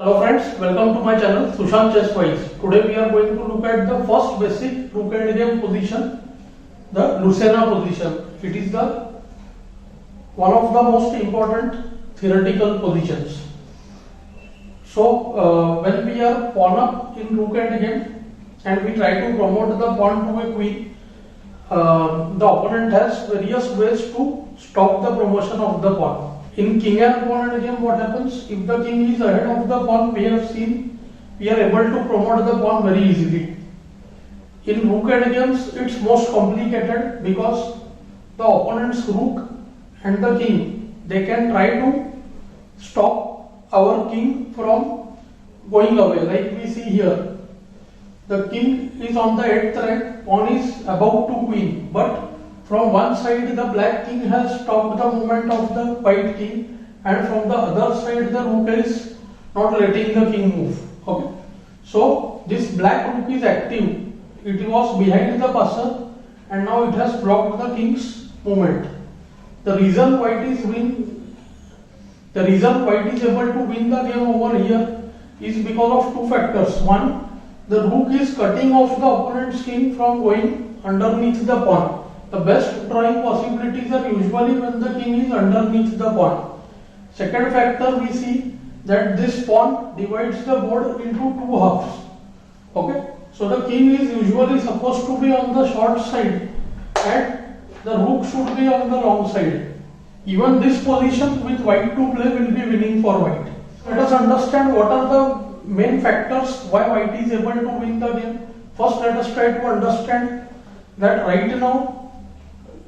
Hello friends, welcome to my channel Sushant Chess Wise. Today we are going to look at the first basic Rook Endgame position, the Lucena position. It is the one of the most important theoretical positions. So when we are pawn up in Rook Endgame and we try to promote the pawn to a queen, the opponent has various ways to stop the promotion of the pawn. In king and pawn endgame, what happens? If the king is ahead of the pawn, we have seen we are able to promote the pawn very easily. In rook endgames, it's most complicated because the opponent's rook and the king, they can try to stop our king from going away. Like we see here, the king is on the 8th rank, pawn is about to queen, but from one side the black king has stopped the movement of the white king, and from the other side the rook is not letting the king move. Okay, so this black rook is active. It was behind the passer and now it has blocked the king's movement. The reason white is able to win the game over here is because of two factors. One, the rook is cutting off the opponent's king from going underneath the pawn. The best drawing possibilities are usually when the king is underneath the pawn. Second factor, we see that this pawn divides the board into two halves. Okay, so the king is usually supposed to be on the short side and the rook should be on the long side. Even this position with white to play will be winning for white. Let us understand what are the main factors why white is able to win the game. First, let us try to understand that right now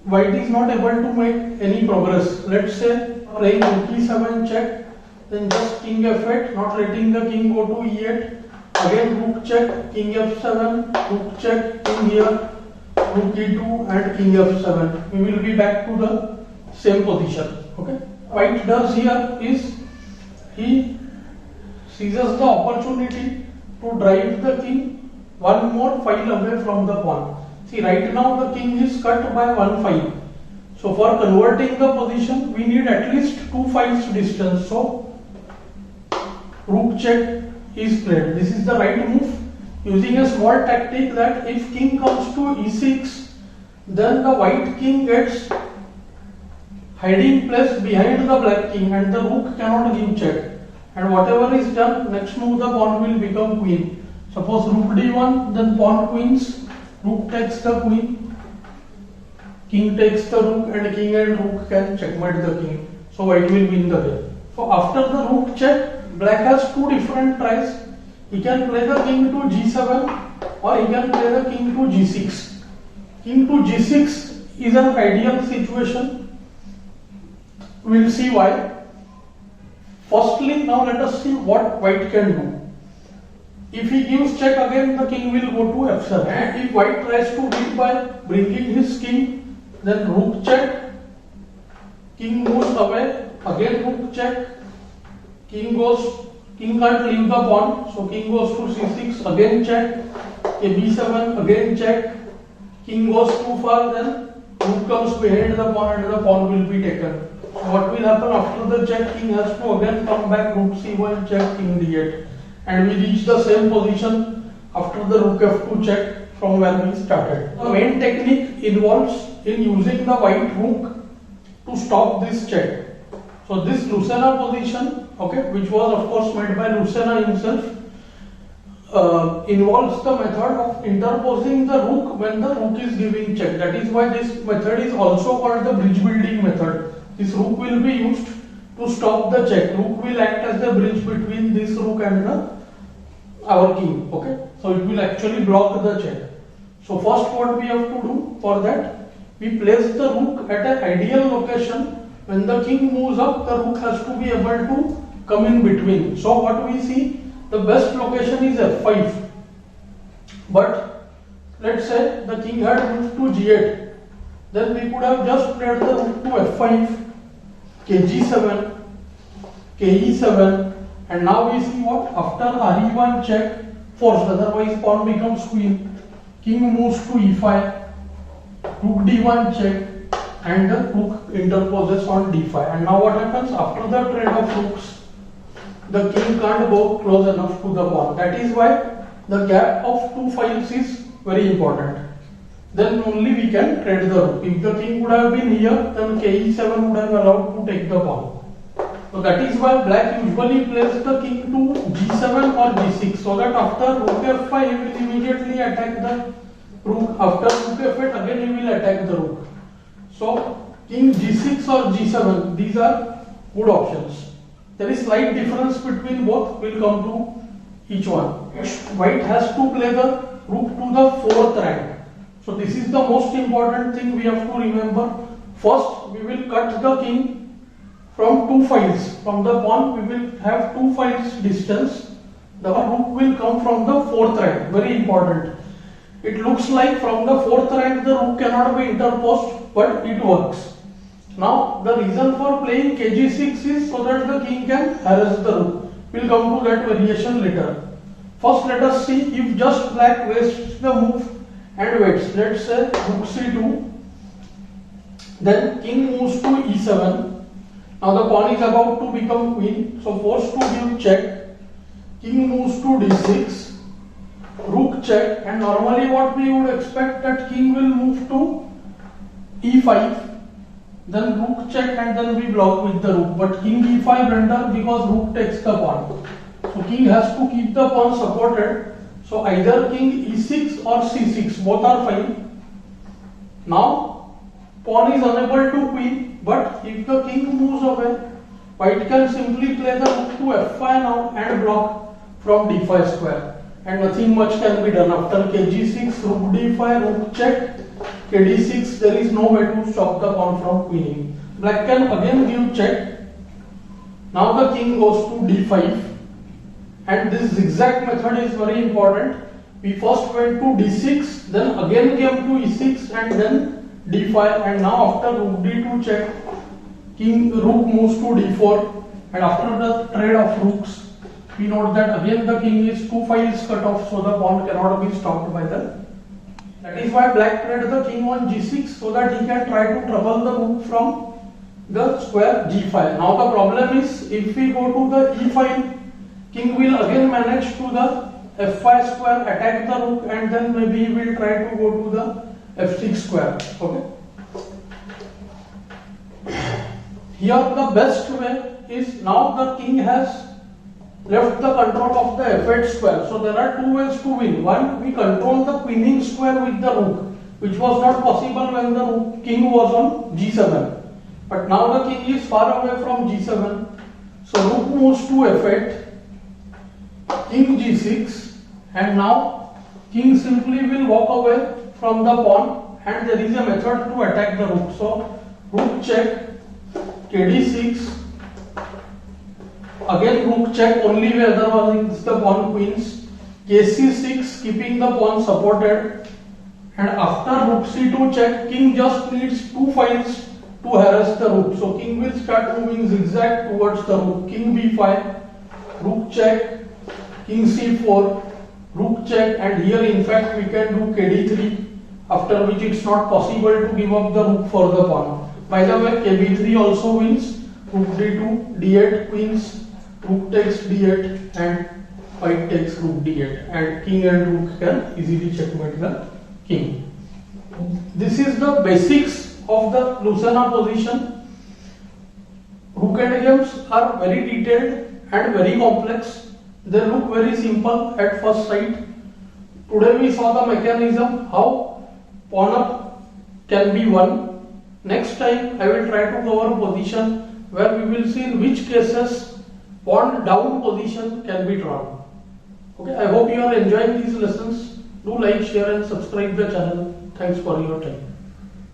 white is not able to make any progress. Let's say playing rook e7 check, then just king f8, not letting the king go to e8, again rook check, king f7, rook check, king here, rook e2 and king f7. We will be back to the same position. Okay, white does here is he seizes the opportunity to drive the king one more file away from the pawn. See, right now the king is cut by one file. So for converting the position, we need at least two files distance. So rook check is played. This is the right move, using a small tactic that if king comes to e6, then the white king gets hiding place behind the black king and the rook cannot give check. And whatever is done, next move the pawn will become queen. Suppose rook d1, then pawn queens. Rook takes the queen, king takes the rook, and king and rook can checkmate the king. So white will win the game. So after the rook check, black has two different tries. He can play the king to g7 or he can play the king to g6. King to g6 is an ideal situation. We will see why. Firstly, now let us see what white can do. If he gives check, again the king will go to f7. And if white tries to win by bringing his king, then rook check, king moves away, again rook check, king can't leave the pawn, so king goes to c6, again check, b7, again check, king goes too far, then rook comes behind the pawn and the pawn will be taken. So what will happen after the check? King has to again come back, rook c1 check, king d8. And we reach the same position after the rook f2 check from where we started. The main technique involves in using the white rook to stop this check. So this Lucena position, okay, which was of course made by Lucena himself, involves the method of interposing the rook when the rook is giving check. That is why this method is also called the bridge building method. This rook will be used to stop the check. Rook will act as the bridge between this rook and our king. Okay, so it will actually block the check. So first what we have to do for that, we place the rook at an ideal location. When the king moves up, the rook has to be able to come in between. So what we see, the best location is f5. But let's say the king had moved to g8, then we could have just played the rook to f5, kg7, ke7, and now we see what? After re1 check, forced, otherwise pawn becomes queen, king moves to e5, rook d1 check, and the rook interposes on d5. And now what happens after the trade of rooks? the king can't go close enough to the pawn. That is why the gap of 2 files is very important. Then only we can trade the rook. If the king would have been here, then ke7 would have allowed to take the pawn. So that is why black usually plays the king to g7 or g6, so that after rook f5 he will immediately attack the rook. After rook f8 again he will attack the rook. So king g6 or g7, these are good options. There is slight difference between both. We'll come to each one. White has to play the rook to the 4th rank. So this is the most important thing we have to remember. First we will cut the king from 2 files. From the pawn we will have 2 files distance. The rook will come from the 4th rank. Very important. It looks like from the 4th rank the rook cannot be interposed, but it works. Now the reason for playing kg6 is so that the king can harass the rook. We'll come to that variation later. First let us see if just black wastes the move and waits. Let's say rook c2, then king moves to e7. Now the pawn is about to become queen, so forced to give check. King moves to d6, rook check, and normally what we would expect that king will move to e5, then rook check, and then we block with the rook. But king e5 blunder because rook takes the pawn. So king has to keep the pawn supported. So either king e6 or c6, both are fine. Now pawn is unable to queen, but if the king moves away, white can simply play the rook to f5 now and block from d5 square, and nothing much can be done. After kg6, rook d5, rook check, kd6, there is no way to stop the pawn from queening. Black can again give check. Now the king goes to d5, and this zigzag method is very important. We first went to d6, then again came to e6, and then d5, and now after rook d2 check, rook moves to d4, and after the trade of rooks, we note that again the king is 2 files cut off, so the pawn cannot be stopped by the. That is why black played the king on g6, so that he can try to trouble the rook from the square g5. Now the problem is, if we go to the e file, king will again manage to the f5 square, attack the rook, and then maybe he will try to go to the f6 square. Okay. Here the best way is, now the king has left the control of the f8 square. So there are 2 ways to win. One, we control the queening square with the rook, which was not possible when the king was on g7. But now the king is far away from g7. So rook moves to f8, king g6, and now king simply will walk away from the pawn, and there is a method to attack the rook. So rook check, kd6, again rook check, only way otherwise the pawn queens, kc6, keeping the pawn supported, and after rook c2 check, king just needs 2 files to harass the rook. So king will start moving zigzag towards the rook. King b5, rook check, king c4, rook check, and here in fact we can do kd3, after which it's not possible to give up the rook for the pawn. By the way, kb3 also wins, rook d2, d8 queens, rook takes d8, and white takes rook d8, and king and rook can easily checkmate the king. This is the basics of the Lucena position. Rook endgames are very detailed and very complex. They look very simple at first sight. Today we saw the mechanism how pawn up can be won. Next time I will try to cover a position where we will see in which cases pawn down position can be drawn. Okay, I hope you are enjoying these lessons. Do like, share and subscribe the channel. Thanks for your time.